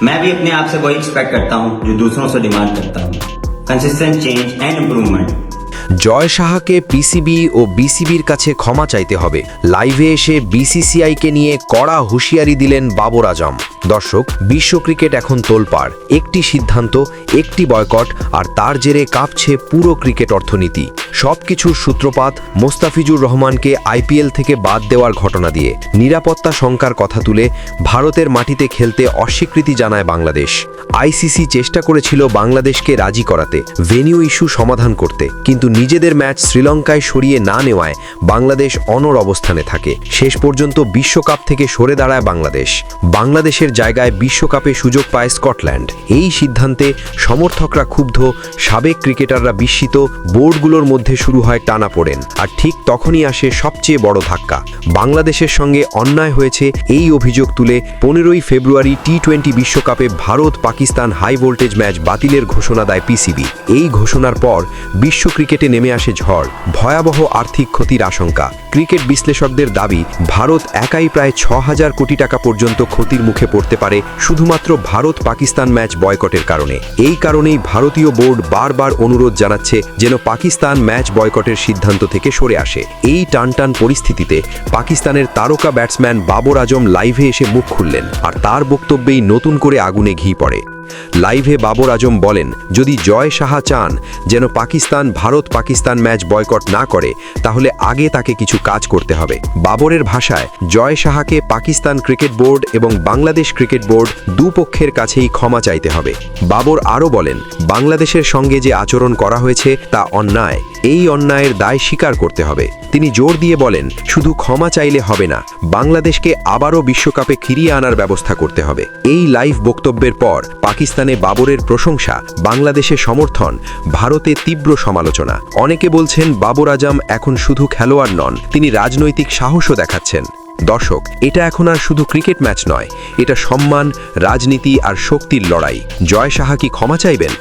मैं भी अपने आप से वही एक्सपेक्ट करता हूँ जो दूसरों से डिमांड करता हूँ, consistent change and improvement. Joy সাহাকে পিসিবি ও বিসিবির কাছে ক্ষমা চাইতে হবে। লাইভে এসে বিসিসিআইকে নিয়ে কড়া হুঁশিয়ারি দিলেন বাবর আজম। দর্শক, বিশ্ব ক্রিকেট এখন তোলপাড়। একটি সিদ্ধান্ত, একটি বয়কট, আর তার জেরে কাঁপছে পুরো ক্রিকেট অর্থনীতি। সবকিছুর সূত্রপাত মোস্তাফিজুর রহমানকে আইপিএল থেকে বাদ দেওয়ার ঘটনা দিয়ে। নিরাপত্তা শঙ্কার কথা তুলে ভারতের মাটিতে খেলতে অস্বীকৃতি জানায় বাংলাদেশ। আইসিসি চেষ্টা করেছিল বাংলাদেশকে রাজি করাতে, ভেন্যু ইস্যু সমাধান করতে, কিন্তু নিজেদের ম্যাচ শ্রীলঙ্কায় সরিয়ে না নেওয়ায় বাংলাদেশ অনড় অবস্থানে থাকে। শেষ পর্যন্ত বিশ্বকাপ থেকে সরে দাঁড়ায় বাংলাদেশ। বাংলাদেশের জায়গায় বিশ্বকাপে সুযোগ পায় স্কটল্যান্ড। এই সিদ্ধান্তে সমর্থকরা ক্ষুব্ধ, সাবেক ক্রিকেটাররা বিস্মিত, বোর্ডগুলোর মধ্যে শুরু হয় টানাপোড়েন। আর ঠিক তখনই আসে সবচেয়ে বড় ধাক্কা। বাংলাদেশের সঙ্গে অন্যায় হয়েছে এই অভিযোগ তুলে 15ই ফেব্রুয়ারি টি-20 বিশ্বকাপে Bharat Pakistan high voltage match বাতিলের ঘোষণা দেয় পিসিবি। এই ঘোষণার পর বিশ্ব ক্রিকেটে নেমে আসে ঝড়, ভয়াবহ আর্থিক ক্ষতির আশঙ্কা। ক্রিকেট বিশ্লেষকদের দাবি, ভারত একাই প্রায় 6,000 কোটি টাকা পর্যন্ত ক্ষতির মুখে পড়তে পারে শুধুমাত্র ভারত পাকিস্তান ম্যাচ বয়কটের কারণে। এই কারণেই ভারতীয় বোর্ড বারবার অনুরোধ জানাচ্ছে যেন পাকিস্তান ম্যাচ বয়কটের সিদ্ধান্ত থেকে সরে আসে। এই টানটান পরিস্থিতিতে পাকিস্তানের তারকা ব্যাটসম্যান বাবর আজম লাইভে এসে মুখ খুললেন, আর তার বক্তব্যেই নতুন করে আগুনে ঘি পড়ে। লাইভে বাবর আজম বলেন, যদি জয় সাহা চান যেন ভারত পাকিস্তান ম্যাচ বয়কট না করে, তাহলে আগে তাকে কিছু কাজ করতে হবে। বাবরের ভাষায়, জয় সাহাকে পাকিস্তান ক্রিকেট বোর্ড এবং বাংলাদেশ ক্রিকেট বোর্ড দুপক্ষের কাছেই ক্ষমা চাইতে হবে। বাবর আরও বলেন, বাংলাদেশের সঙ্গে যে আচরণ করা হয়েছে তা অন্যায়, এই অন্যায়ের দায় স্বীকার করতে হবে। তিনি জোর দিয়ে বলেন, শুধু ক্ষমা চাইলে হবে না, বাংলাদেশকে আবারও বিশ্বকাপে ফিরিয়ে আনার ব্যবস্থা করতে হবে। এই লাইভ বক্তব্যের পর পাকিস্তানে বাবরের প্রশংসা, বাংলাদেশে সমর্থন, ভারতে তীব্র সমালোচনা। অনেকে বলছেন বাবর আজম এখন শুধু খেলোয়াড় নন, তিনি রাজনৈতিক সাহসও দেখাচ্ছেন। দর্শক, এটা এখন আর শুধু ক্রিকেট ম্যাচ নয়, এটা সম্মান, রাজনীতি আর শক্তির লড়াই। জয় সাহা কি ক্ষমা চাইবেন?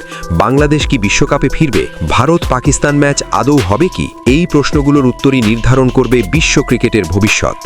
বাংলাদেশ কি বিশ্বকাপে ফিরবে? ভারত পাকিস্তান ম্যাচ আদৌ হবে কি? এই প্রশ্নগুলোর উত্তরই নির্ধারণ করবে বিশ্ব ক্রিকেটের ভবিষ্যৎ।